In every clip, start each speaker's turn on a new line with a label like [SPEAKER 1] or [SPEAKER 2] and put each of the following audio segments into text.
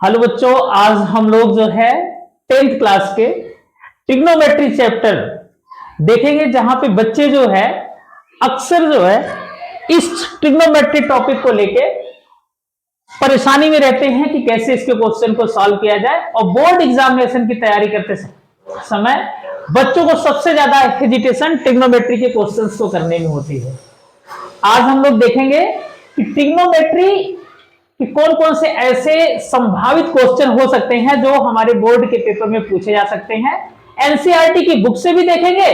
[SPEAKER 1] Hello बच्चों, आज हम लोग जो है 10th क्लास के ट्रिग्नोमेट्री चैप्टर देखेंगे, जहां पे बच्चे जो है अक्सर जो है इस ट्रिग्नोमेट्री टॉपिक को लेके परेशानी में रहते हैं कि कैसे इसके क्वेश्चन को सॉल्व किया जाए। और बोर्ड एग्जामिनेशन की तैयारी करते समय बच्चों को सबसे ज्यादा हेजिटेशन ट्रिग्नोमेट्री के क्वेश्चंस को करने में होती है। आज हम लोग देखेंगे कि ट्रिग्नोमेट्री कि कौन कौन से ऐसे संभावित क्वेश्चन हो सकते हैं जो हमारे बोर्ड के पेपर में पूछे जा सकते हैं। एनसीईआरटी की बुक से भी देखेंगे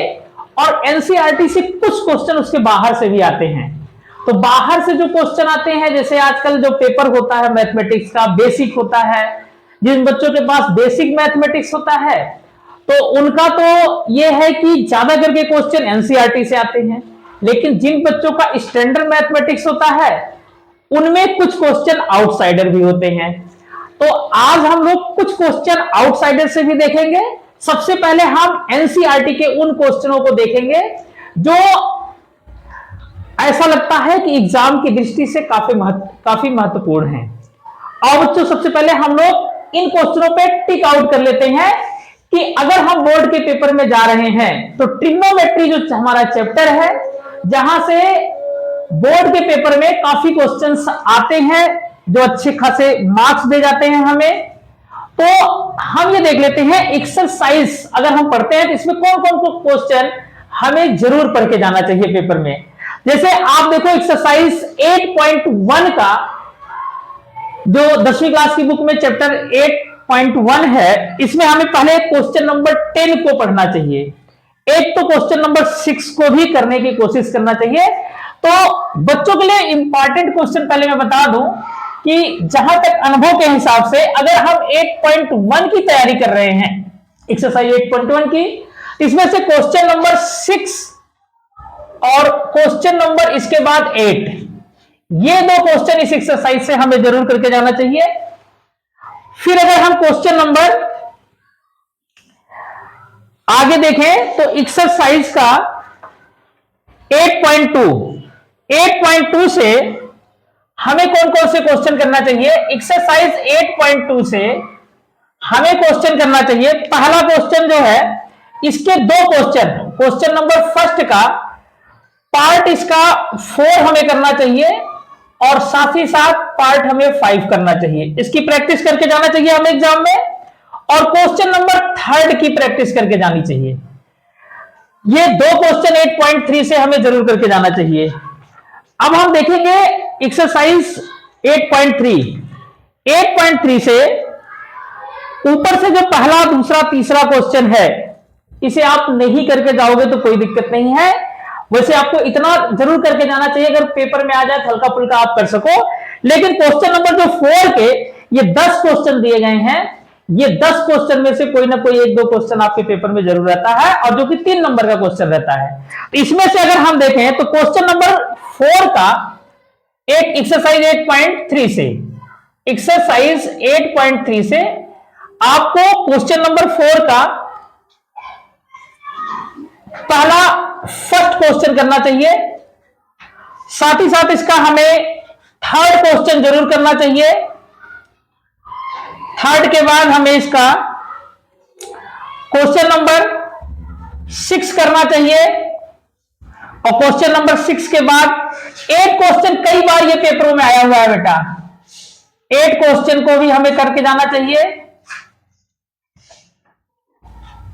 [SPEAKER 1] और एनसीईआरटी से कुछ क्वेश्चन उसके बाहर से भी आते हैं। तो बाहर से जो क्वेश्चन आते हैं, जैसे आजकल जो पेपर होता है मैथमेटिक्स का बेसिक होता है, जिन बच्चों के पास बेसिक मैथमेटिक्स होता है तो उनका तो यह है कि ज्यादा करके क्वेश्चन एनसीईआरटी से आते हैं। लेकिन जिन बच्चों का स्टैंडर्ड मैथमेटिक्स होता है उनमें कुछ क्वेश्चन आउटसाइडर भी होते हैं। तो आज हम लोग कुछ क्वेश्चन आउटसाइडर से भी देखेंगे। सबसे पहले हम एनसीईआरटी के उन क्वेश्चनों को देखेंगे जो ऐसा लगता है कि एग्जाम की दृष्टि से काफी महत्वपूर्ण है। और बच्चों, सबसे पहले हम लोग इन क्वेश्चनों पे टिक आउट कर लेते हैं कि अगर हम बोर्ड के पेपर में जा रहे हैं तो ट्रिग्नोमेट्री जो हमारा चैप्टर है, जहां से बोर्ड के पेपर में काफी क्वेश्चंस आते हैं जो अच्छे खासे मार्क्स दे जाते हैं हमें। तो हम ये देख लेते हैं एक्सरसाइज अगर हम पढ़ते हैं तो इसमें कौन कौन को क्वेश्चन हमें जरूर पढ़ के जाना चाहिए पेपर में। जैसे आप देखो एक्सरसाइज 8.1 का जो 10वीं क्लास की बुक में चैप्टर 8.1 है, इसमें हमें पहले क्वेश्चन नंबर 10 को पढ़ना चाहिए। एक तो क्वेश्चन नंबर 6 को भी करने की कोशिश करना चाहिए। तो बच्चों के लिए इंपॉर्टेंट क्वेश्चन पहले मैं बता दूं कि जहां तक अनुभव के हिसाब से अगर हम 8.1 की तैयारी कर रहे हैं, एक्सरसाइज 8.1 की, इसमें से क्वेश्चन नंबर 6 और क्वेश्चन नंबर इसके बाद 8, ये दो क्वेश्चन इस एक्सरसाइज से हमें जरूर करके जाना चाहिए। फिर अगर हम क्वेश्चन नंबर आगे देखें तो एक्सरसाइज का 8.2 से हमें कौन कौन से क्वेश्चन करना चाहिए। एक्सरसाइज 8.2 से हमें क्वेश्चन करना चाहिए। पहला क्वेश्चन जो है, इसके दो क्वेश्चन नंबर फर्स्ट का पार्ट इसका 4 हमें करना चाहिए और साथ ही साथ पार्ट हमें 5 करना चाहिए। इसकी प्रैक्टिस करके जाना चाहिए हमें एग्जाम में। और क्वेश्चन नंबर 3 की प्रैक्टिस करके जानी चाहिए। ये दो क्वेश्चन 8.3 से हमें जरूर करके जाना चाहिए। अब हम देखेंगे एक्सरसाइज 8.3 से ऊपर से जो पहला, दूसरा, तीसरा क्वेश्चन है, इसे आप नहीं करके जाओगे तो कोई दिक्कत नहीं है। वैसे आपको इतना जरूर करके जाना चाहिए, अगर पेपर में आ जाए हल्का फुल्का आप कर सको। लेकिन क्वेश्चन नंबर जो 4 के ये 10 क्वेश्चन दिए गए हैं, ये 10 क्वेश्चन में से कोई ना कोई 1-2 क्वेश्चन आपके पेपर में जरूर रहता है, और जो कि 3 नंबर का क्वेश्चन रहता है। इसमें से अगर हम देखें तो क्वेश्चन नंबर 4 का एक एक्सरसाइज 8.3 से, एक्सरसाइज 8.3 से आपको क्वेश्चन नंबर 4 का पहला फर्स्ट क्वेश्चन करना चाहिए। साथ ही साथ इसका हमें 3rd क्वेश्चन जरूर करना चाहिए। 3rd के बाद हमें इसका क्वेश्चन नंबर 6 करना चाहिए। और क्वेश्चन नंबर 6 के बाद एक क्वेश्चन, कई बार ये पेपरों में आया हुआ है बेटा, 8 क्वेश्चन को भी हमें करके जाना चाहिए।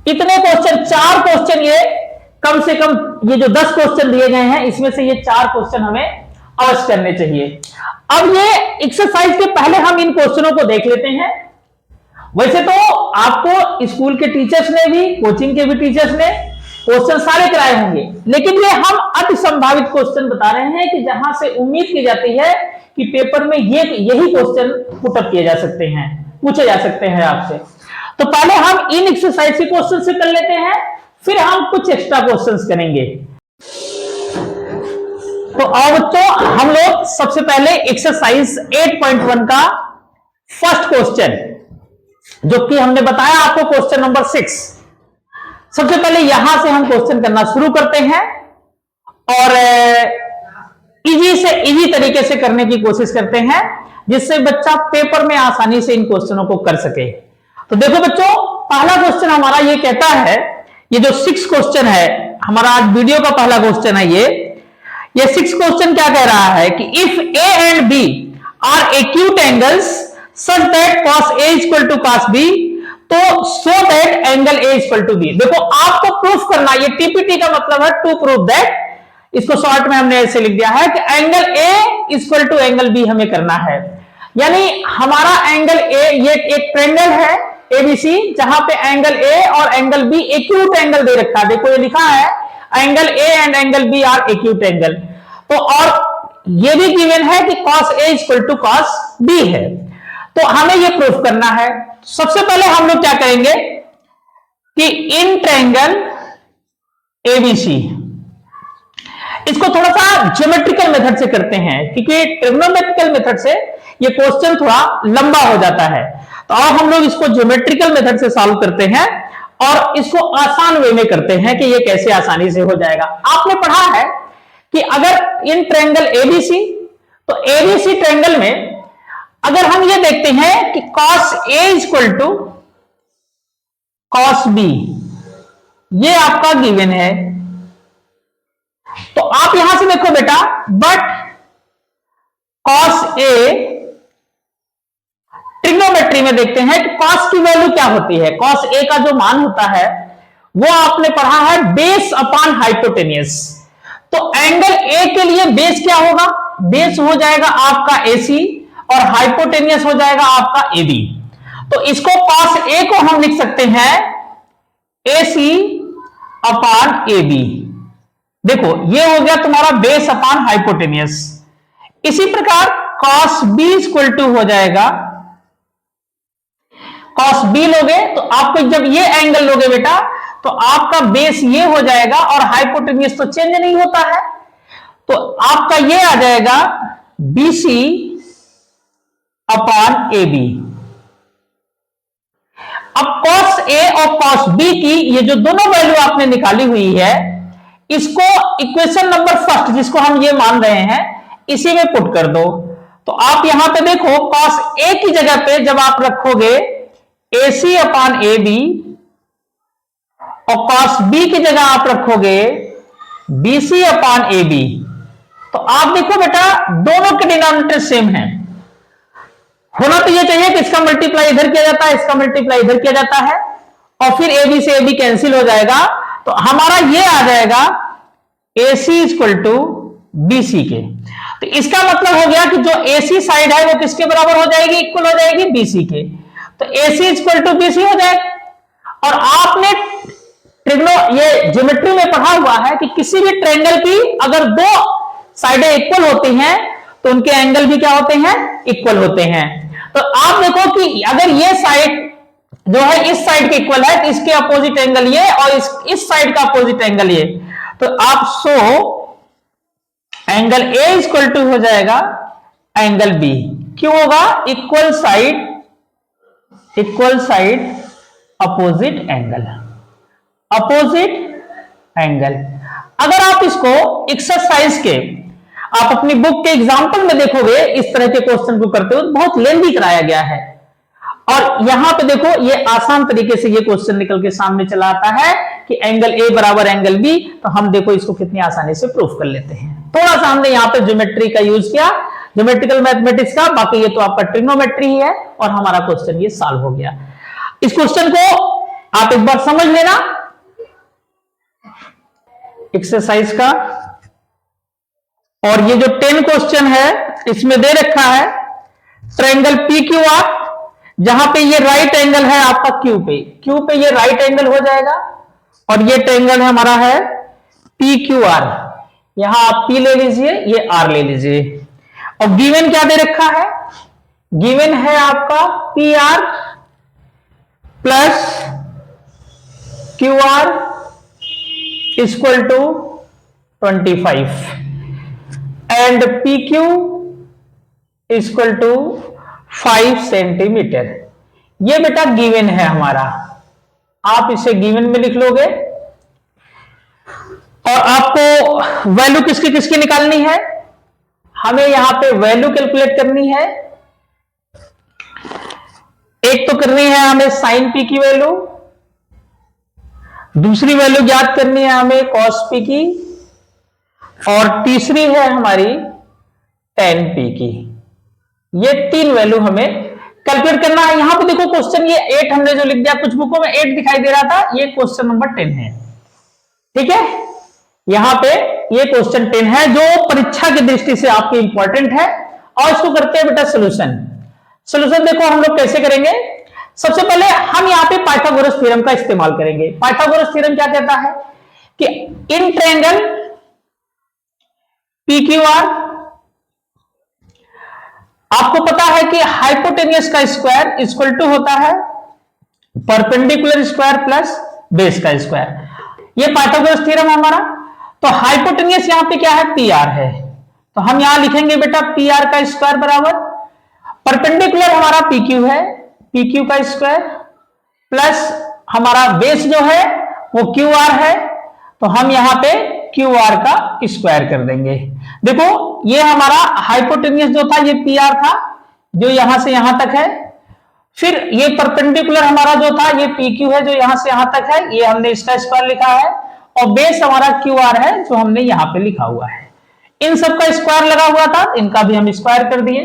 [SPEAKER 1] इतने क्वेश्चन, 4 क्वेश्चन, ये कम से कम ये जो 10 क्वेश्चन दिए गए हैं इसमें से ये 4 क्वेश्चन हमें अवश्य करने चाहिए। अब ये एक्सरसाइज के पहले हम इन क्वेश्चनों को देख लेते हैं। वैसे तो आपको स्कूल के टीचर्स ने भी, कोचिंग के भी टीचर्स ने क्वेश्चन सारे कराए होंगे, लेकिन ये हम अति संभावित क्वेश्चन बता रहे हैं कि जहां से उम्मीद की जाती है कि पेपर में यही क्वेश्चन पुटअप किए जा सकते हैं, पूछे जा सकते हैं आपसे। तो पहले हम इन एक्सरसाइज के क्वेश्चन से कर लेते हैं, फिर हम कुछ एक्स्ट्रा क्वेश्चंस करेंगे। तो अब तो हम लोग सबसे पहले एक्सरसाइज 8.1 का फर्स्ट क्वेश्चन, जो कि हमने बताया आपको क्वेश्चन नंबर 6, सबसे पहले यहां से हम क्वेश्चन करना शुरू करते हैं। और इजी से इजी तरीके से करने की कोशिश करते हैं, जिससे बच्चा पेपर में आसानी से इन क्वेश्चनों को कर सके। तो देखो बच्चों, पहला क्वेश्चन हमारा ये कहता है, ये जो 6 क्वेश्चन है हमारा आज वीडियो का पहला क्वेश्चन है, ये 6 क्वेश्चन क्या कह रहा है कि if A and B are acute angles such that cos A equal to cos B, तो so that angle A equal to B। देखो आपको प्रूफ करना, ये टीपीटी का मतलब है टू प्रूव दैट, इसको शॉर्ट में हमने ऐसे लिख दिया है कि angle A equal to angle B हमें करना है। यानी हमारा एंगल A, ये एक ट्रायंगल है ABC, जहां पे एंगल A और एंगल B एक्यूट एंगल दे रखा है। देखो ये लिखा है angle A and angle B are acute angle. तो और ये भी गिवन है कि cos A equal to cos B है। तो हमें ये प्रूफ करना है। सबसे पहले हम लोग क्या करेंगे कि इन ट्रायंगल ABC, इसको थोड़ा सा ज्योमेट्रिकल मेथड से करते हैं, क्योंकि ट्रिग्नोमेट्रिकल मेथड से ये क्वेश्चन थोड़ा लंबा हो जाता है। तो अब हम लोग इसको ज्योमेट्रिकल मेथड से सॉल्व करते हैं और इसको आसान वे में करते हैं कि ये कैसे आसानी से हो जाएगा। आपने पढ़ा है कि अगर इन ट्रायंगल ABC, तो ABC ट्रायंगल में अगर हम ये देखते हैं कि cos A equal to cos B, ये आपका गिवन है, तो आप यहां से देखो बेटा, बट cos A ट्रिग्नोमेट्री में देखते हैं कि cos की वैल्यू क्या होती है। cos A का जो मान होता है वो आपने पढ़ा है बेस अपॉन हाइपोटेनियस। तो एंगल A के लिए बेस क्या होगा, बेस हो जाएगा आपका AC और हाइपोटेनियस हो जाएगा आपका AB। तो इसको cos A को हम लिख सकते हैं AC अपॉन AB। देखो ये हो गया तुम्हारा बेस अपॉन हाइपोटेनियस। इसी प्रकार cos B इक्वल टू हो जाएगा, cos B लोगे तो आपको जब ये एंगल लोगे बेटा तो आपका बेस ये हो जाएगा और हाइपोटेनियस तो चेंज नहीं होता है, तो आपका ये आ जाएगा BC अपॉन AB। अब cos A और cos B की ये जो दोनों वैल्यू आपने निकाली हुई है, इसको इक्वेशन नंबर फर्स्ट जिसको हम ये मान रहे हैं इसी में पुट कर दो। तो आप यहां पे देखो cos A की जगह पे जब आप रखोगे AC अपॉन AB और cos B की जगह आप रखोगे BC अपॉन AB, तो आप देखो बेटा दोनों के डिनोमिनेटर सेम है। होना तो ये चाहिए कि इसका मल्टीप्लाई इधर किया जाता है, इसका मल्टीप्लाई इधर किया जाता है और फिर AB से AB कैंसिल हो जाएगा, तो हमारा ये आ जाएगा AC इक्वल टू BC के। तो इसका मतलब हो गया कि जो AC साइड है वो किसके बराबर हो जाएगी, इक्वल हो जाएगी BC के। तो AC इक्वल टू BC हो जाएगा। और आपने ये ज्योमेट्री में पढ़ा हुआ है कि किसी भी ट्रायंगल की अगर दो साइडें इक्वल होती हैं तो उनके एंगल भी क्या होते हैं, इक्वल होते हैं। तो आप देखो कि अगर ये साइड जो है इस साइड के इक्वल है तो इसके अपोजिट एंगल ये और इस साइड का अपोजिट एंगल ये, तो आप so angle A equal to हो जाएगा एंगल B। क्यों होगा, इक्वल साइड अपोजिट एंगल। अगर आप इसको एक्सरसाइज के आप अपनी बुक के एग्जाम्पल में देखोगे इस तरह के क्वेश्चन को करते हुए बहुत लेंथी कराया गया है, और यहां पे देखो ये आसान तरीके से ये क्वेश्चन निकल के सामने चला आता है कि एंगल A बराबर एंगल B। तो हम देखो इसको कितनी आसानी से प्रूफ कर लेते हैं। थोड़ा सा हमने यहाँ पे ज्योमेट्री का यूज किया, ज्योमेट्रिकल मैथमेटिक्स का, बाकी ये तो आपका ट्रिग्नोमेट्री ही है और हमारा क्वेश्चन ये सॉल्व हो गया। इस क्वेश्चन को आप एक बार समझ लेना एक्सरसाइज का। और ये जो 10 क्वेश्चन है इसमें दे रखा है ट्रायंगल PQR, जहां पे ये राइट एंगल है आपका क्यू पे ये राइट एंगल हो जाएगा और ये ट्रायंगल हमारा है PQR। यहां आप P ले लीजिए, ये R ले लीजिए। और गिवन क्या दे रखा है, गिवन है आपका PR plus QR equal to 25 and PQ equal to 5 centimetre. ये बेटा गिवन है हमारा, आप इसे गिवन में लिख लोगे और आपको वैल्यू किसकी किसकी निकालनी है, हमें यहां पे वैल्यू कैलकुलेट करनी है। एक तो करनी है हमें साइन पी की वैल्यू, दूसरी वैल्यू ज्ञात करनी है हमें कॉस पी की, और तीसरी है हमारी टेन पी की। ये तीन वैल्यू हमें कैलकुलेट करना है। यहां पे देखो क्वेश्चन ये 8 हमने जो लिख दिया, कुछ बुकों में 8 दिखाई दे रहा था, ये क्वेश्चन नंबर 10 है। ठीक है, यहां पे ये क्वेश्चन 10 है जो परीक्षा की दृष्टि से आपके इंपॉर्टेंट है। और इसको करते हैं बेटा सोल्यूशन। सोल्यूशन देखो हम लोग कैसे करेंगे। सबसे पहले हम यहां पे पाइथागोरस थ्योरम का इस्तेमाल करेंगे। पाइथागोरस थ्योरम क्या कहता है कि इन ट्रायंगल PQR, आपको पता है कि हाइपोटेनियस का स्क्वायर इक्वल टू होता है परपेंडिकुलर स्क्वायर प्लस बेस का स्क्वायर। ये पाइथागोरस थ्योरम हमारा। तो हाइपोटेनियस यहां पे क्या है, PR है, तो हम यहां लिखेंगे बेटा PR का स्क्वायर बराबर परपेंडिकुलर हमारा PQ है, PQ का स्क्वायर प्लस हमारा बेस जो है वो QR है, तो हम यहां पे QR का स्क्वायर कर देंगे। देखो ये हमारा हाइपोटेनियस जो था ये PR था, जो यहां से यहां तक है। फिर ये परपेंडिकुलर हमारा जो था ये PQ है, जो यहां से यहां तक है, ये हमने इसका स्क्वायर लिखा है। और बेस हमारा QR है, जो हमने यहां पे लिखा हुआ है। इन सब का स्क्वायर लगा हुआ था, इनका भी हम स्क्वायर कर दिए।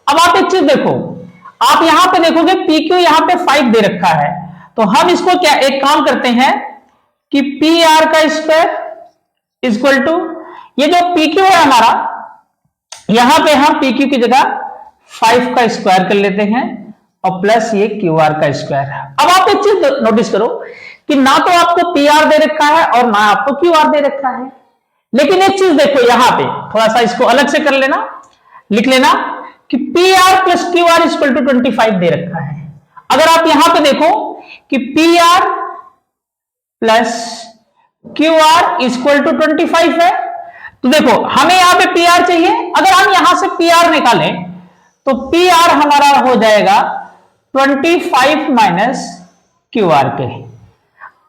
[SPEAKER 1] अब आप एक चीज देखो, आप यहां पे देखोगे PQ यहां पे 5 दे रखा है, तो हम इसको क्या एक काम करते हैं कि PR का स्क्वायर इक्वल टू ये जो PQ है हमारा, यहां पे हम PQ की जगह 5 का स्क्वायर कर लेते हैं और प्लस ये QR का स्क्वायर। अब आप एक चीज नोटिस करो कि ना तो आपको PR दे रखा है और ना आपको QR दे रखा है, लेकिन एक चीज देखो यहां पे थोड़ा सा इसको अलग से कर लेना, लिख लेना कि PR plus QR equal to 25 दे रखा है। अगर आप यहां पे देखो कि PR plus QR equal to 25 है, तो देखो हमें यहां पे PR चाहिए। अगर हम यहां से PR निकालें तो PR हमारा हो जाएगा 25 माइनस QR के।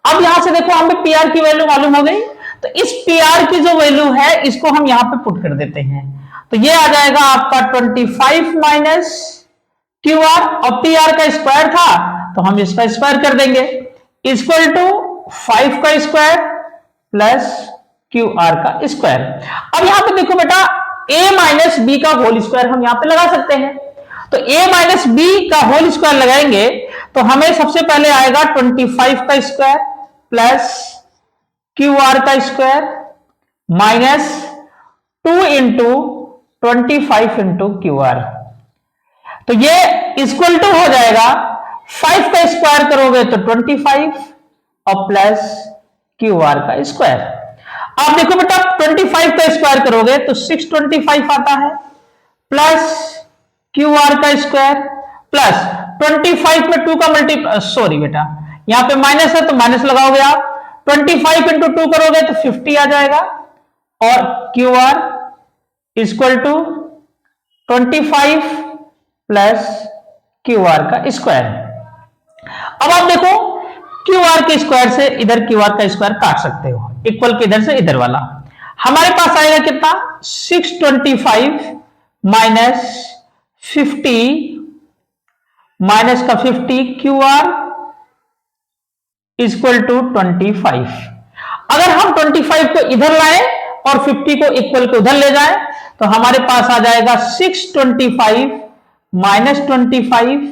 [SPEAKER 1] अब यहां से देखो हमें PR की वैल्यू मालूम हो गई, तो इस PR की जो वैल्यू है इसको हम यहां पे पुट कर देते हैं, तो ये आ जाएगा आपका 25 माइनस QR, और PR का स्क्वायर था तो हम इसका स्क्वायर कर देंगे, इक्वल टू 5 का स्क्वायर प्लस QR का स्क्वायर। अब यहां पे देखो बेटा a माइनस बी का होल स्क्वायर हम यहां पे लगा सकते हैं, तो a माइनस बी का होल स्क्वायर लगाएंगे तो हमें सबसे पहले आएगा 25 का स्क्वायर प्लस QR का square minus 2 into 25 into QR, तो ये इक्वल टू हो जाएगा 5 का स्क्वायर करोगे तो 25 और प्लस QR का स्क्वायर। आप देखो बेटा 25 का स्क्वायर करोगे तो 625 आता है, प्लस QR का स्क्वायर प्लस 25 में 2 का मल्टीप्लाई, सॉरी बेटा यहां पे माइनस है तो माइनस लगाओगे आप, 25 इंटू 2 करोगे तो 50 आ जाएगा, और QR equal to 25 plus QR का स्क्वायर। अब आप देखो QR के स्क्वायर से इधर QR का स्क्वायर काट सकते हो, इक्वल के इधर से इधर वाला, हमारे पास आएगा कितना 625 माइनस 50 माइनस का 50 QR इक्वल टू 25। अगर हम 25 को इधर लाएं और 50 को इक्वल को उधर ले जाएं तो हमारे पास आ जाएगा 625 माइनस 25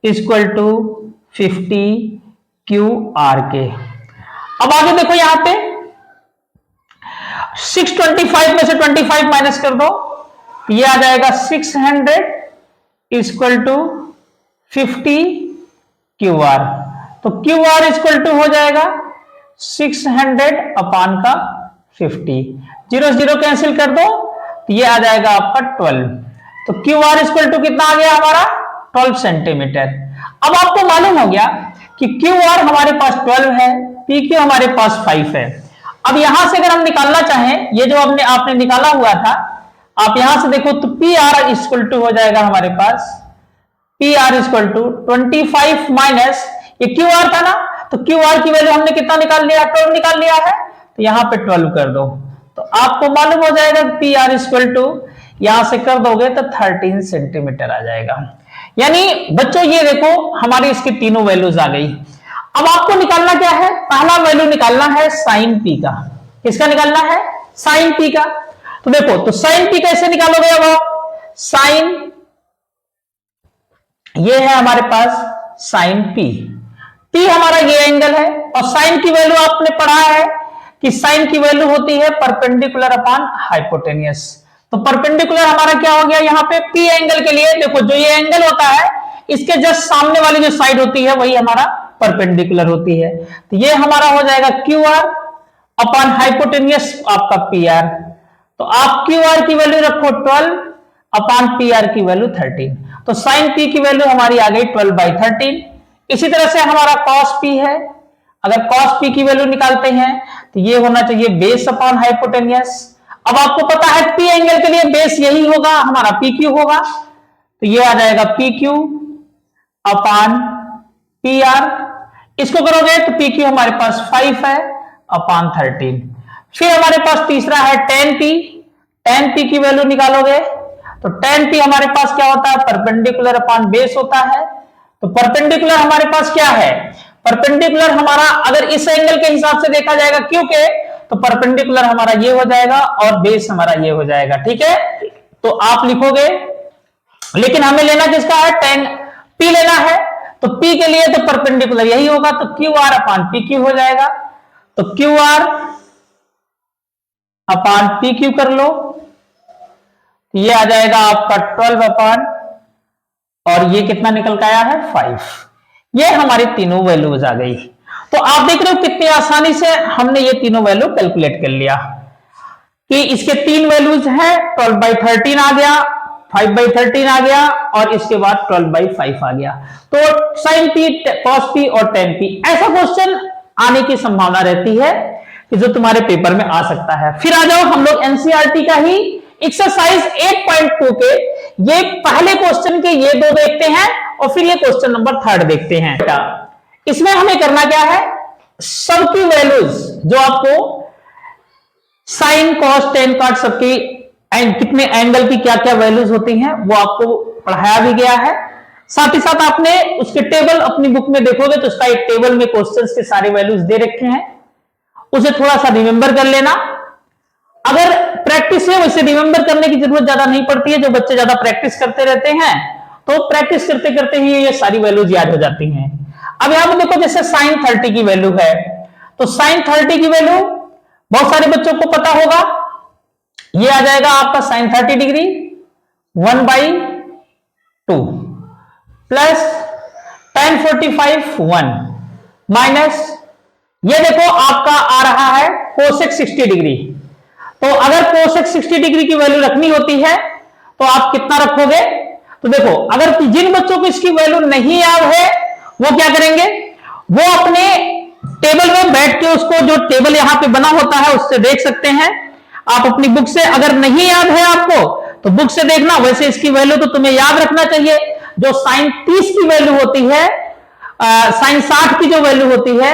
[SPEAKER 1] इक्वल टू 50 QR के। अब आगे देखो यहां पे 625 में से 25 माइनस कर दो, ये आ जाएगा 600 इक्वल टू 50 QR, तो QR इक्वल टू हो जाएगा 600 अपान का 50, 0 0 कैंसिल कर दो तो ये आ जाएगा आपका 12, तो QR इक्वल टू कितना आ गया हमारा 12 सेंटीमीटर। अब आपको मालूम हो गया कि QR हमारे पास 12 है, PQ हमारे पास 5 है। अब यहां से अगर हम निकालना चाहें, ये जो आपने निकाला हुआ था, आप यहां से देखो तो PR इक्वल टू हो जाएगा हमारे पास PR इक्वल टू 25 माइनस ये QR था ना, तो QR की वैल्यू हमने कितना निकाल लिया 12 निकाल लिया है, तो यहां पे 12 कर दो तो आपको मालूम हो जाएगा PR इक्वल टू यहां से कर दोगे तो 13 सेंटीमीटर आ जाएगा। यानी बच्चों ये देखो हमारी इसकी तीनों वैल्यूज आ गई। अब आपको निकालना क्या है, पहला वैल्यू निकालना है साइन पी का। किसका निकालना है, साइन पी का। तो देखो, तो साइन पी कैसे निकालोगे, अब आप साइन, ये है हमारे पास साइन पी, पी हमारा ये एंगल है, और साइन की वैल्यू आपने पढ़ा है कि साइन की वैल्यू होती है परपेंडिकुलर अपॉन हाइपोटेनियस। तो परपेंडिकुलर हमारा क्या हो गया यहाँ पे, पी एंगल के लिए देखो जो ये एंगल होता है इसके जस्ट सामने वाली जो साइड होती है वही हमारा परपेंडिकुलर होती है। तो ये हमारा हो जाएगा क्यू आर अपॉन हाइपोटेनियस आपका पी आर। तो आप क्यू आर की वैल्यू रखो 12 अपॉन पी आर की वैल्यू 13। तो साइन पी की वैल्यू हमारी आ गई 12/13। इसी तरह से हमारा कॉस पी है, अगर कॉस पी की वैल्यू निकालते हैं तो ये होना चाहिए बेस अपॉन हाइपोटेनियस। अब आपको पता है पी एंगल के लिए बेस यही होगा, हमारा पी क्यू होगा, तो ये आ जाएगा P Q upon P R. इसको करोगे तो पी क्यू हमारे पास 5 है अपॉन 13। फिर हमारे पास तीसरा है tan पी, tan पी की वैल्यू निकालोगे तो tan पी हमारे पास क्या होता है, परपेंडिकुलर अपॉन बेस होता है। तो परपेंडिकुलर हमारे पास क्या है, परपेंडिकुलर हमारा अगर इस एंगल के हिसाब से देखा जाएगा क्योंकि, तो परपेंडिकुलर हमारा ये हो जाएगा और बेस हमारा ये हो जाएगा, ठीक है। तो आप लिखोगे, लेकिन हमें लेना किसका है, tan पी लेना है, तो पी के लिए तो परपेंडिकुलर यही होगा, तो Q R upon P Q हो जाएगा। तो Q R upon P Q कर लो, ये आ जाएगा आपका 12 अपॉन, और ये कितना निकल के आया है 5। ये हमारी तीनों वैल्यूज आ गई। तो आप देख रहे हो कितनी आसानी से हमने ये तीनों वैल्यू कैलकुलेट कर लिया कि इसके तीन वैल्यूज हैं, 12/13 आ गया, 5/13 आ गया, और इसके बाद 12/5 आ गया। तो साइन पी, कॉस पी और tan पी, ऐसा क्वेश्चन आने की संभावना रहती है कि जो तुम्हारे पेपर में आ सकता है। फिर आ जाओ हम लोग एनसीईआरटी का ही एक्सरसाइज 8.2 के ये पहले क्वेश्चन के ये दो देखते हैं, और फिर ये क्वेश्चन नंबर 3 देखते हैं। इसमें हमें करना क्या है, सबकी वैल्यूज जो आपको साइन कॉस टेन कॉट सबकी कितने एंगल की क्या क्या वैल्यूज होती हैं वो आपको पढ़ाया भी गया है। साथ ही साथ आपने उसके टेबल अपनी बुक में देखोगे तो उसका एक टेबल में क्वेश्चंस के सारे वैल्यूज दे रखे हैं, उसे थोड़ा सा रिमेंबर कर लेना। अगर प्रैक्टिस है वैसे रिमेंबर करने की जरूरत ज्यादा नहीं पड़ती है, जो बच्चे ज्यादा प्रैक्टिस करते रहते हैं तो प्रैक्टिस करते करते ही ये सारी वैल्यूज याद हो जाती हैं। अब यहां पर देखो जैसे साइन 30 की वैल्यू है, तो साइन 30 की वैल्यू बहुत सारे बच्चों को पता होगा, ये आ जाएगा आपका sine 30 degree 1/2 plus tan 45 1 minus ये देखो आपका आ रहा है कोसेक 60 डिग्री। तो अगर कोसेक 60 डिग्री की वैल्यू रखनी होती है तो आप कितना रखोगे, तो देखो अगर जिन बच्चों को इसकी वैल्यू नहीं याद है वो क्या करेंगे, वो अपने टेबल में बैठ के उसको जो टेबल यहां पे बना होता है उससे देख सकते हैं। आप अपनी बुक से, अगर नहीं याद है आपको तो बुक से देखना, वैसे इसकी वैल्यू तो तुम्हें याद रखना चाहिए। जो साइन 30 की वैल्यू होती है, साइन 60 की जो वैल्यू होती है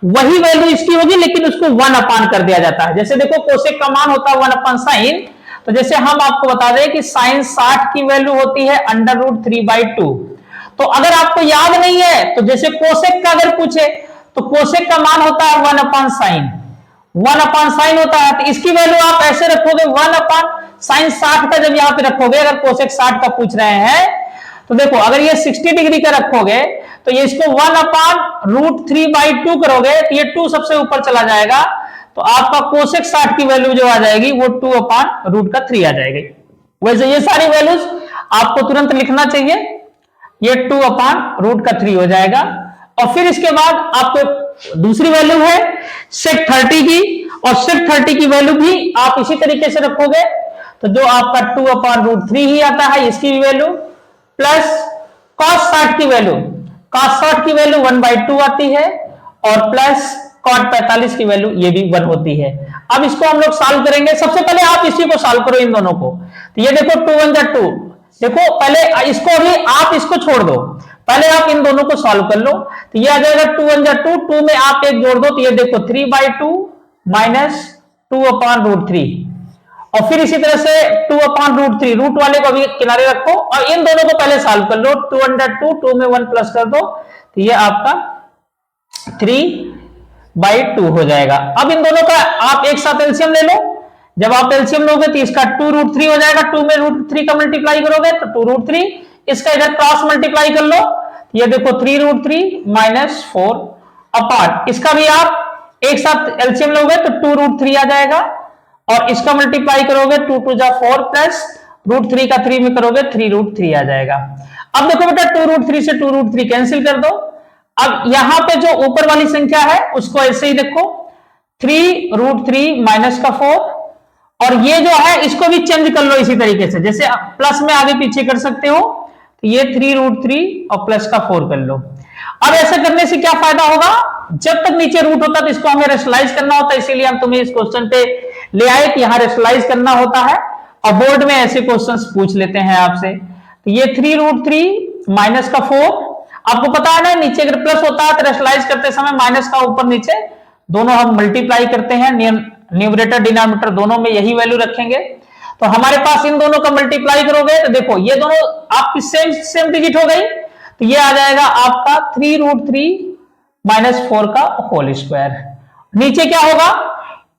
[SPEAKER 1] वही वैल्यू इसकी होगी, लेकिन उसको 1 अपान कर दिया जाता है। जैसे देखो कोसेक का मान होता है 1 अपान साइन, तो जैसे हम आपको बता दें कि साइन 60 की वैल्यू होती है √3/2। तो अगर आपको याद नहीं है तो जैसे कोसेक का अगर पूछे तो कोसेक का मान होता है 1 अपान साइन, 1 अपान साइन होता है, तो इसकी वैल्यू आप ऐसे रखोगे 1 अपान साइन 60 का जब यहां पे रखोगे, अगर कोसेक 60 का पूछ रहे हैं तो देखो अगर ये 60 डिग्री का रखोगे तो ये इसको 1 अपान √3/2 करोगे तो ये 2 सबसे ऊपर चला जाएगा, तो आपका कोसेक 60 की वैल्यू जो आ जाएगी वो 2 अपान √3 आ जाएगी। वैसे ये सारी वैल्यूज आपको तुरंत लिखना चाहिए, ये 2 अपान √3 हो जाएगा। और फिर इसके बाद आपको दूसरी वैल्यू है सेक 30 की, और सेक 30 की वैल्यू भी आप इसी तरीके से रखोगे, तो जो आपका 2 अपान √3 ही आता है इसकी वैल्यू, प्लस कॉस 60 की वैल्यू, कॉस 60 की वैल्यू 1/2 आती है, और प्लस कॉट 45 की वैल्यू ये भी 1 होती है। अब इसको हम लोग सॉल्व करेंगे। सबसे पहले आप इसी को सॉल्व करो, इन दोनों को। तो ये देखो 2 1 2, देखो पहले इसको भी आप इसको छोड़ दो, पहले आप इन दोनों को सॉल्व कर लो। तो ये आ जाएगा 2 1 2, 2 में आप 1 जोड़ दो तो ये देखो 3/2 माइनस 2 अपान √3, और फिर इसी तरह से 2/√3, रूट वाले को अभी किनारे रखो और इन दोनों को पहले सॉल्व कर लो। 2/2, 2 में 1 प्लस कर दो तो ये आपका 3/2 हो जाएगा। अब इन दोनों का आप एक साथ एलसीएम ले लो। जब आप एलसीएम लोगे तो इसका 2√3 हो जाएगा। 2 में √3 का मल्टीप्लाई करोगे तो 2√3, इसका इधर क्रॉस मल्टीप्लाई कर लो, ये देखो 3√3 माइनस 4 अपार्ट, इसका भी आप एक साथ एलसीएम लोगे तो 2√3 आ जाएगा और इसका मल्टीप्लाई करोगे 2 2 जा 4 प्लस √3 का 3 में करोगे 3√3 आ जाएगा। अब देखो बेटा 2√3 से 2√3 कैंसिल कर दो। अब यहां पे जो ऊपर वाली संख्या है उसको ऐसे ही देखो 3√3 माइनस का 4 और ये जो है इसको भी चेंज कर लो इसी तरीके से, जैसे प्लस में आगे पीछे कर सकते हो तो ये 3√3 और प्लस का 4 कर लो। अब ऐसा करने से क्या फायदा होगा, जब तक नीचे रूट होता तो इसको हमें रेशनलाइज करना होता है, इसीलिए हम तुम्हें इस क्वेश्चन पे ले आए कि यहां रेशनलाइज करना होता है और बोर्ड में ऐसे क्वेश्चंस पूछ लेते हैं आपसे। तो ये 3√3 माइनस का 4, आपको पता है ना नीचे अगर प्लस होता है तो रेशनलाइज करते समय माइनस का ऊपर नीचे दोनों हम मल्टीप्लाई करते हैं, न्यूमरेटर डिनोमिनेटर दोनों में यही वैल्यू रखेंगे। तो हमारे पास इन दोनों का मल्टीप्लाई करोगे तो देखो ये दोनों आपकी सेम डिजिट हो गई, तो ये आ जाएगा आपका 3√3 माइनस 4 का होल स्क्वायर। नीचे क्या होगा,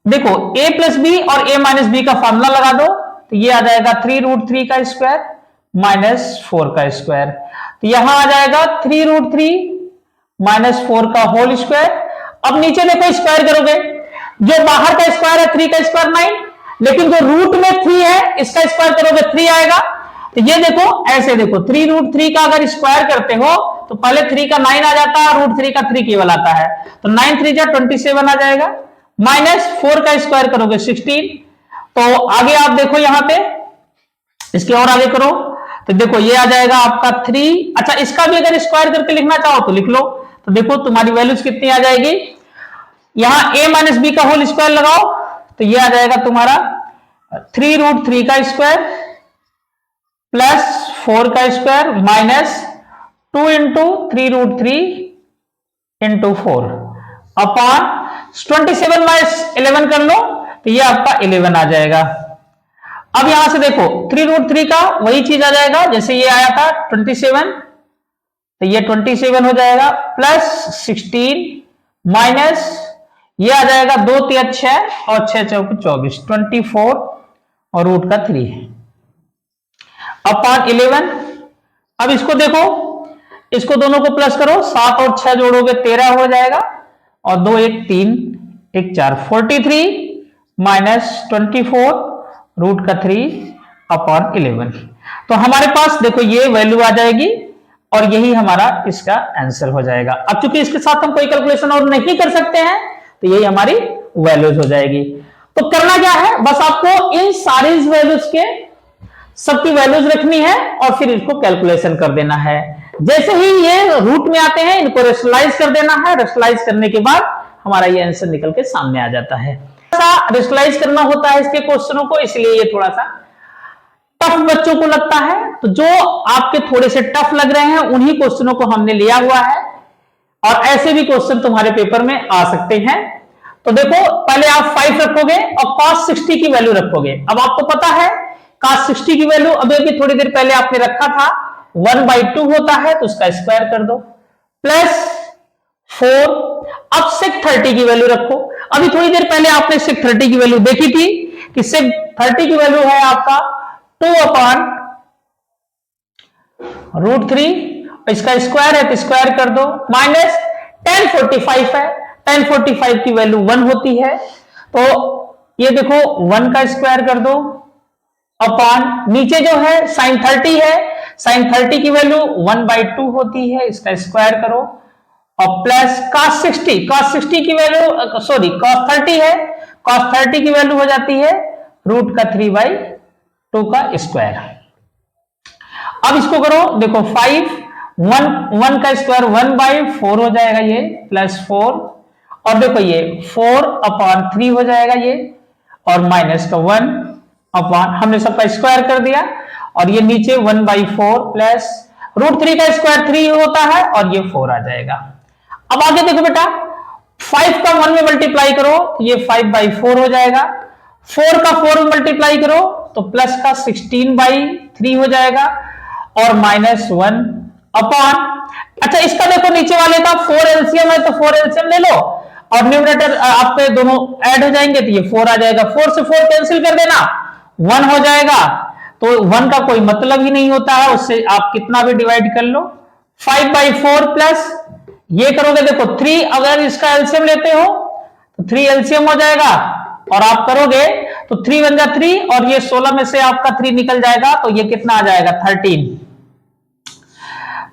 [SPEAKER 1] देखो a प्लस बी और a माइनस बी का फॉर्मूला लगा दो तो ये आ जाएगा 3√3 का स्क्वायर माइनस 4 का स्क्वायर। तो यहां आ जाएगा 3√3 माइनस 4 का होल स्क्वायर। अब नीचे देखो स्क्वायर करोगे, जो बाहर का स्क्वायर है 3 का स्क्वायर 9, लेकिन जो रूट में 3 है इसका स्क्वायर करोगे 3 आएगा। तो ये देखो ऐसे देखो 3√3 का अगर स्क्वायर करते हो तो पहले 3 का 9 आ जाता है, √3 का 3 केवल आता है, तो 9 3 जा 27 आ जाएगा, माइनस 4 का स्क्वायर करोगे 16। तो आगे आप देखो यहां पे इसके और आगे करो तो देखो ये आ जाएगा आपका 3। अच्छा इसका भी अगर स्क्वायर करके लिखना चाहो तो लिख लो। तो देखो तुम्हारी वैल्यूज कितनी आ जाएगी, यहां a माइनस बी का होल स्क्वायर लगाओ तो ये आ जाएगा तुम्हारा 3√3 का स्क्वायर प्लस 4 का square minus 2 into 3√3 into 4 upon 27 minus 11 कर लो तो ये आपका 11 आ जाएगा। अब यहां से देखो 3√3 का वही चीज आ जाएगा जैसे ये आया था 27, तो ये 27 हो जाएगा प्लस 16 माइनस ये आ जाएगा 2 3 6 और 6 चौक 24 24 और रूट का 3 अपॉन 11। अब इसको देखो, इसको दोनों को प्लस करो, 7 और 6 जोड़ोगे 13 हो जाएगा और 2 1 3 1 4 43 माइनस 24 रूट का 3 अपॉन 11। तो हमारे पास देखो ये वैल्यू आ जाएगी और यही हमारा इसका आंसर हो जाएगा। अब चूंकि इसके साथ हम कोई कैलकुलेशन और नहीं कर सकते हैं तो यही हमारी वैल्यूज हो जाएगी। तो करना क्या है, बस आपको इन सारी वैल्यूज के सबकी वैल्यूज रखनी है और फिर इसको कैलकुलेशन कर देना है। जैसे ही ये रूट में आते हैं इनको रेशनलाइज कर देना है, रेशनलाइज करने के बाद हमारा ये आंसर निकल के सामने आ जाता है। रेशनलाइज करना होता है इसके क्वेश्चनों को, इसलिए ये थोड़ा सा टफ बच्चों को लगता है। तो जो आपके थोड़े से टफ लग रहे हैं उन्हीं क्वेश्चनों को हमने लिया हुआ है और ऐसे भी क्वेश्चन तुम्हारे पेपर में आ सकते हैं। तो देखो पहले आप 5 रखोगे और cos 60 की वैल्यू रखोगे। अब आपको पता है cos 60 की वैल्यू अभी थोड़ी देर पहले आपने रखा था 1/2 होता है, तो उसका स्क्वायर कर दो प्लस 4। अब sec 30 की वैल्यू रखो, अभी थोड़ी देर पहले आपने sec 30 की वैल्यू देखी थी कि sec 30 की वैल्यू है आपका 2/√3, इसका स्क्वायर है तो स्क्वायर कर दो, माइनस tan 45 है, tan 45 की वैल्यू 1 होती है, तो ये देखो 1 का स्क्वायर कर दो अपॉन नीचे जो है sin 30 है, sin 30 की वैल्यू 1/2 होती है, इसका स्क्वायर करो और प्लस cos 60 की वैल्यू सॉरी cos 30 है, cos 30 की वैल्यू हो जाती है रूट का 3/2 का स्क्वायर। अब इसको करो, देखो 5 1 का स्क्वायर 1/4 हो जाएगा ये प्लस 4 और देखो ये 4/3 हो जाएगा ये और माइनस का 1 अपॉन हमने सबका स्क्वायर कर दिया और ये नीचे 1/4 प्लस √3 का स्क्वायर 3 होता है और ये 4 आ जाएगा। अब आगे देखो बेटा 5 का 1 में मल्टीप्लाई करो तो ये 5/4 हो जाएगा, 4 का 4 मल्टीप्लाई करो तो प्लस का 16/3 हो जाएगा और -1 अपॉन, अच्छा इसका देखो नीचे वाले का 4 एलसीएम है तो 4 एलसीएम ले लो और न्यूमरेटर आपके दोनों ऐड हो जाएंगे तो ये 4 आ जाएगा, 4 से 4 कैंसिल कर देना 1 हो जाएगा, तो 1 का कोई मतलब ही नहीं होता है, उससे आप कितना भी डिवाइड कर लो। 5/4 प्लस ये करोगे देखो 3, अगर इसका एलसीएम लेते हो तो 3 एलसीएम हो जाएगा और आप करोगे तो 3 बन जा 3 और ये 16 में से आपका 3 निकल जाएगा तो ये कितना आ जाएगा 13,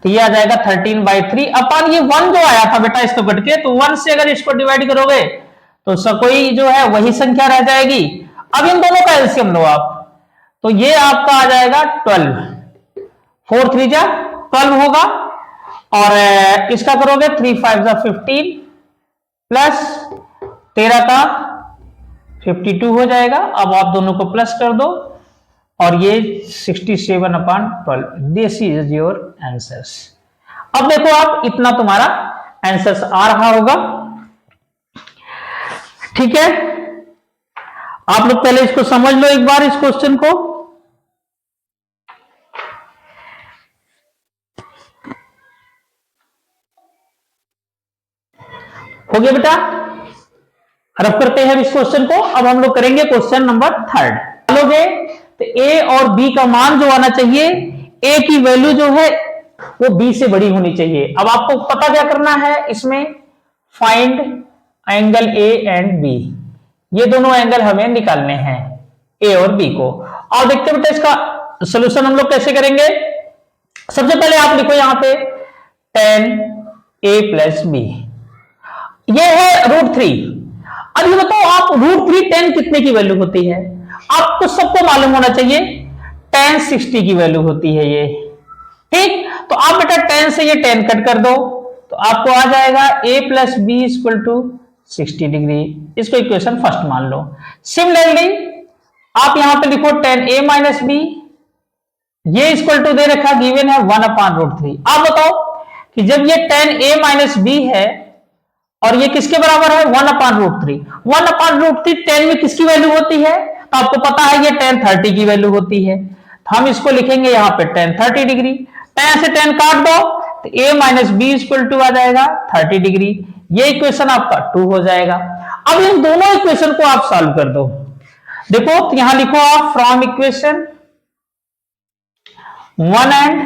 [SPEAKER 1] तो ये आ जाएगा 13/3 अपन ये 1 जो आया था बेटा इसको कट के, तो 1 से अगर इसको डिवाइड करोगे तो कोई जो है वही संख्या रह जाएगी। अब इन दोनों का एलसीएम लो आप, तो ये आपका आ जाएगा 12, 4 3 जा 12 होगा और इसका करोगे 3 5 जा 15 प्लस 13 का 52 हो जाएगा। अब आप दोनों को प्लस कर दो और ये 67/12, दिस इज योर आंसर्स। अब देखो आप इतना तुम्हारा आंसर्स आ रहा होगा, ठीक है। आप लोग पहले इसको समझ लो एक बार इस क्वेश्चन को। हो गया बेटा, रफ करते हैं इस क्वेश्चन को। अब हम लोग करेंगे क्वेश्चन नंबर 3। चलोगे तो ए और बी का मान जो आना चाहिए, ए की वैल्यू जो है वो बी से बड़ी होनी चाहिए। अब आपको पता क्या करना है इसमें, find angle A and B, ये दोनों एंगल हमें निकालने हैं ए और बी को। और देखते बेटा इसका सोल्यूशन हम लोग कैसे करेंगे। सबसे पहले आप लिखो यहां पे tan a + b, ये है √3। अब ये बताओ आप √3 tan कितने की वैल्यू होती है, आपको सबको मालूम होना चाहिए tan 60 की वैल्यू होती है ये, ठीक। तो आप बेटा tan से ये tan कट कर दो तो आपको आ जाएगा a + b = 60 डिग्री, इसको इक्वेशन फर्स्ट मान लो। सिमिलरली आप यहां पे लिखो tan a - b, ये इक्वल टू दे रखा गिवन है 1/√3। आप बताओ कि जब ये tan a - b है और ये किसके बराबर है 1/√3, 1/√3 tan में किसकी वैल्यू होती है, तो आपको पता है ये tan 30 की वैल्यू होती है, तो हम इसको लिखेंगे यहां पे tan 30 डिग्री। tan से tan काट दो तो a - b = आ जाएगा 30 डिग्री, ये इक्वेशन आपका 2 हो जाएगा। अब इन दोनों इक्वेशन को आप सॉल्व कर दो। देखो तो यहां लिखो आप फ्रॉम इक्वेशन 1 एंड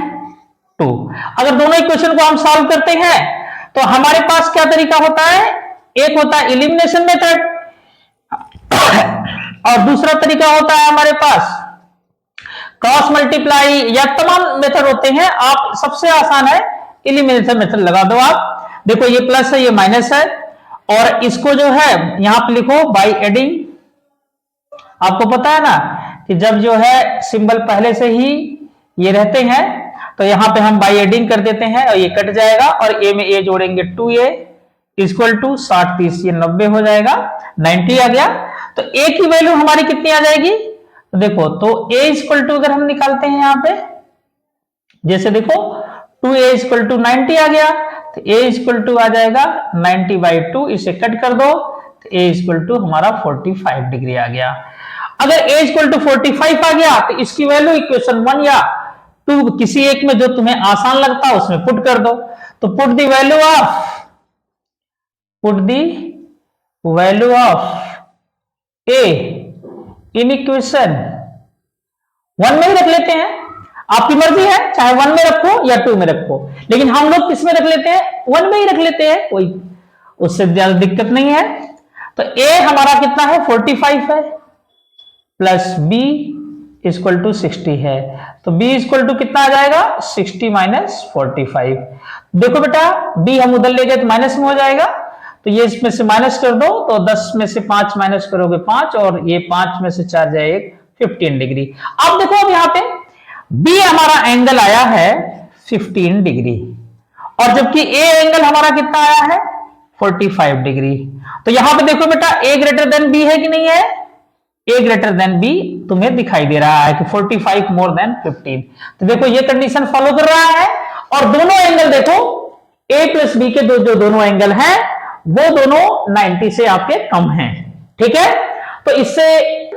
[SPEAKER 1] 2। अगर दोनों इक्वेशन को हम सॉल्व करते हैं तो हमारे पास क्या तरीका होता है, एक होता है एलिमिनेशन मेथड और दूसरा तरीका होता है हमारे पास क्रॉस मल्टीप्लाई, या तमाम मेथड होते हैं। आप सबसे आसान है एलिमिनेशन मेथड लगा दो। आप देखो ये प्लस है ये माइनस है और इसको जो है यहां पे लिखो बाय एडिंग। आपको पता है ना कि जब जो है सिंबल पहले से ही ये रहते हैं तो यहां पे हम बाय एडिंग कर देते हैं और ये कट जाएगा और a में a जोड़ेंगे 2a = 60 30 ये 90 हो जाएगा, 90 आ गया। तो a की वैल्यू हमारी कितनी आ जाएगी, तो देखो तो a = अगर हम निकालते हैं यहां पे, जैसे देखो 2a = 90 आ गया तो a = आ जाएगा 90/2, इसे कट कर दो तो a = हमारा 45 डिग्री आ गया। अगर a = 45 आ गया तो इसकी वैल्यू इक्वेशन 1 या 2 किसी एक में जो तुम्हें आसान लगता है उसमें पुट कर दो। तो put the value of a in equation 1 में ही रख लेते हैं, आपकी मर्जी है चाहे 1 में रखो या 2 में रखो, लेकिन हम लोग किस में रख लेते हैं, 1 में ही रख लेते हैं, कोई उससे ज्यादा दिक्कत नहीं है। तो a हमारा कितना है 45 है प्लस b = 60 है, तो b = कितना आ जाएगा 60 - 45। देखो बेटा b हम उधर ले गए तो माइनस में हो जाएगा, तो ये इसमें से माइनस कर दो तो 10 में से 5 माइनस करोगे 5 और ये 5 में से 4 जाए 1 15 डिग्री। अब देखो अब यहाँ पे b हमारा एंगल आया है 15 डिग्री और जबकि a एंगल हमारा कितना आया है 45 डिग्री। तो यहां पे देखो बेटा a > b है कि नहीं है, a > b तुम्हें दिखाई दे रहा है कि 45 > 15। तो देखो ये कंडीशन फॉलो कर रहा है और दोनों एंगल देखो a + b के जो दोनों एंगल हैं वो दोनों 90 से आपके कम हैं, ठीक है। तो इससे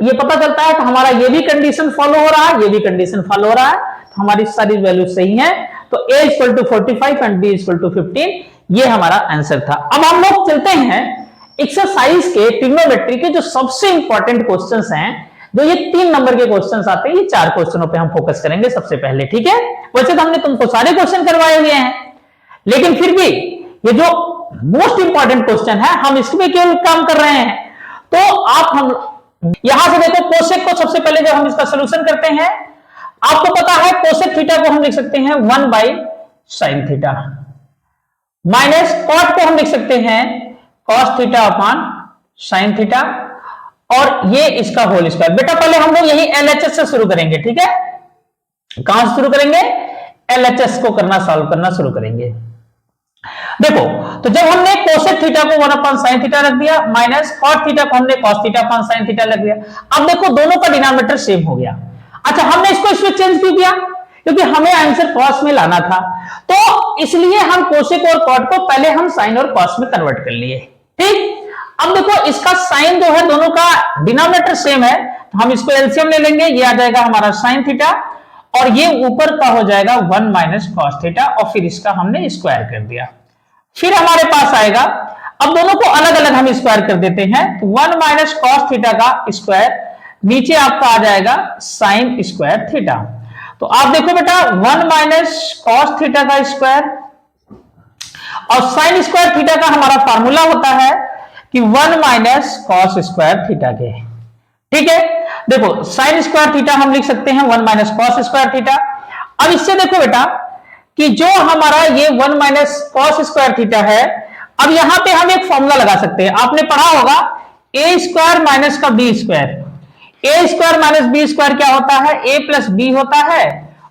[SPEAKER 1] ये पता चलता है कि हमारा ये भी कंडीशन फॉलो हो रहा है, ये भी कंडीशन फॉलो हो रहा है, तो हमारी सारी वैल्यू सही है। तो a equal to 45 and b equal to 15, ये हमारा आंसर था। अब हम लोग चलते हैं एक्सरसाइज के ट्रिग्नोमेट्री के जो सबसे इंपॉर्टेंट क्वेश्चंस हैं, जो ये 3 नंबर के क्वेश्चंस आते हैं, ये 4 क्वेश्चनों पे हम फोकस करेंगे सबसे पहले, ठीक है। वैसे तो हमने तुमको सारे क्वेश्चन करवाए हुए हैं, लेकिन फिर भी ये जो मोस्ट इंपॉर्टेंट क्वेश्चन है हम इसमें केवल काम कर रहे हैं। तो आप हम यहां से देखो, कोसेक को सबसे पहले जब हम इसका सोल्यूशन करते हैं, आपको पता है कोसेक थीटा को हम लिख सकते हैं 1 by sine theta, minus cot को हम लिख सकते हैं cos theta upon sine theta, और ये इसका होल स्क्वायर। बेटा पहले हम लोग यही एलएचएस से शुरू करेंगे, ठीक है। कहां से शुरू करेंगे? एलएचएस को करना, सॉल्व करना शुरू करेंगे। देखो, तो जब हमने कोसेक थीटा को 1 अपॉन साइन थीटा रख दिया, माइनस कॉट थीटा को हमने cos theta upon sine theta रख दिया। अब देखो दोनों का डिनोमिनेटर सेम हो गया। अच्छा, हमने इसको इसमें चेंज क्यों किया? क्योंकि हमें आंसर कॉस में लाना था, तो इसलिए हम कोसेक और कॉट को पहले हम साइन और कॉस में कन्वर्ट कर लिए, ठीक। अब देखो इसका साइन जो है, दोनों का डिनोमिनेटर सेम है, तो हम इसको एलसीएम ले लेंगे, ये आ जाएगा हमारा साइन थीटा, और ये ऊपर का हो जाएगा 1 माइनस कॉस थीटा, और फिर इसका हमने स्क्वायर कर दिया। फिर हमारे पास आएगा, अब दोनों को अलग अलग हम स्क्वायर कर देते हैं, तो 1 माइनस कॉस थीटा का स्क्वायर, नीचे आपका आ जाएगा साइन स्क्वायर थीटा। तो आप देखो बेटा, 1 माइनस कॉस थीटा का स्क्वायर और साइन स्क्वायर थीटा का हमारा फार्मूला होता है कि 1 माइनस कॉस स्क्वायर थीटा के, ठीक है। देखो साइन स्क्वायर थीटा हम लिख सकते हैं 1 माइनस कॉस स्क्वायर थीटा। अब इससे देखो बेटा कि जो हमारा ये 1 माइनस कॉस स्क्वायर थीटा है, अब यहां पे हम एक फॉर्मूला लगा सकते हैं, आपने पढ़ा होगा ए स्क्वायर माइनस का बी स्क्वायर। ए स्क्वायर माइनस बी स्क्वायर क्या होता है? ए प्लस बी होता है,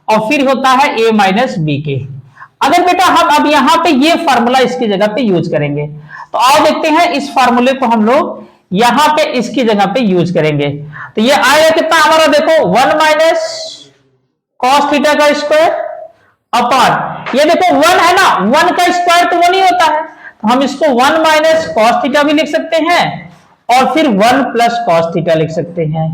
[SPEAKER 1] और फिर होता है ए माइनस बी के। अगर बेटा हम अब यहां पे ये फार्मूला इसकी जगह पे यूज करेंगे, तो आओ देखते हैं इस फार्मूले को हम लोग यहां पे इसकी जगह पे यूज करेंगे। तो ये आएगा कितना हमारा? देखो 1 माइनस कॉस थीटा का स्क्वायर अपॉन, ये देखो 1 है ना, 1 का स्क्वायर तो 1 ही होता है, तो हम इसको 1 माइनस कॉस थीटा भी लिख सकते हैं, और फिर 1 प्लस कॉस थीटा लिख सकते हैं।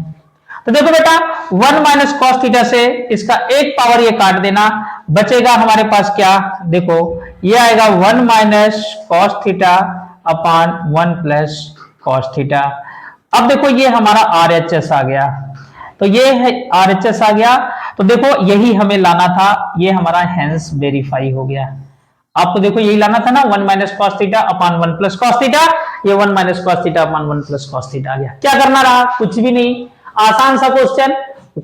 [SPEAKER 1] तो देखो बेटा 1 माइनस कॉस थीटा से इसका एक पावर ये काट देना, बचेगा हमारे पास क्या? देखो ये आएगा 1 minus cos theta upon 1 plus cos theta. अब देखो ये हमारा RHS आ गया, तो ये है RHS आ गया, तो देखो यही हमें लाना था, ये हमारा हेंस वेरीफाई हो गया। आपको देखो यही लाना था ना, 1 minus cos theta upon 1 plus cos theta, ये 1 minus cos theta upon 1 plus cos theta आ गया। क्या करना रहा? कुछ भी नहीं, आसान सा क्वेश्चन।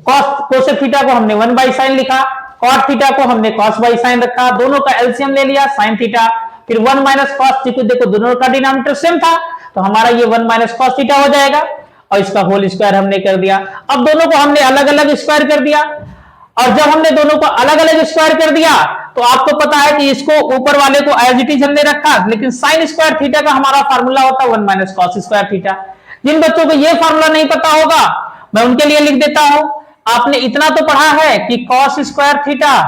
[SPEAKER 1] कोसेक थीटा को हमने 1 बाई साइन लिखा, कॉट थीटा को हमने कॉस बाई साइन रखा, दोनों का एलसीएम ले लिया साइन थीटा, फिर 1 माइनस कॉस थीटा, देखो दोनों का डिनोमिनेटर सेम था, तो हमारा ये 1 माइनस कॉस थीटा हो जाएगा, और इसका होल स्क्वायर हमने कर दिया। अब दोनों को हमने अलग अलग स्क्वायर कर दिया, और जब हमने दोनों को अलग अलग स्क्वायर कर दिया, तो आपको पता है कि इसको ऊपर वाले को एज इट इज हमने रखा, लेकिन साइन स्क्वायर थीटा का हमारा फार्मूला होता है 1 माइनस कॉस स्क्वायर थीटा। जिन बच्चों को ये फार्मूला नहीं पता होगा, मैं उनके लिए लिख देता हूं। आपने इतना तो पढ़ा है कि cos square theta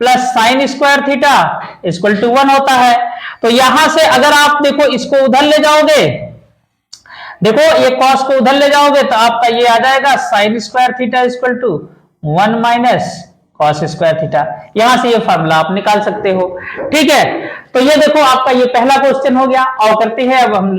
[SPEAKER 1] plus sine square theta equal to 1 होता है। तो यहां से अगर आप देखो इसको उधर ले जाओगे, देखो ये कॉस को उधर ले जाओगे, तो आपका ये आ जाएगा sine square theta equal to 1 minus cos square theta. यहां से ये फार्मूला आप निकाल सकते हो, ठीक है। तो ये देखो आपका ये पहला क्वेश्चन हो गया, और करते हैं अब हम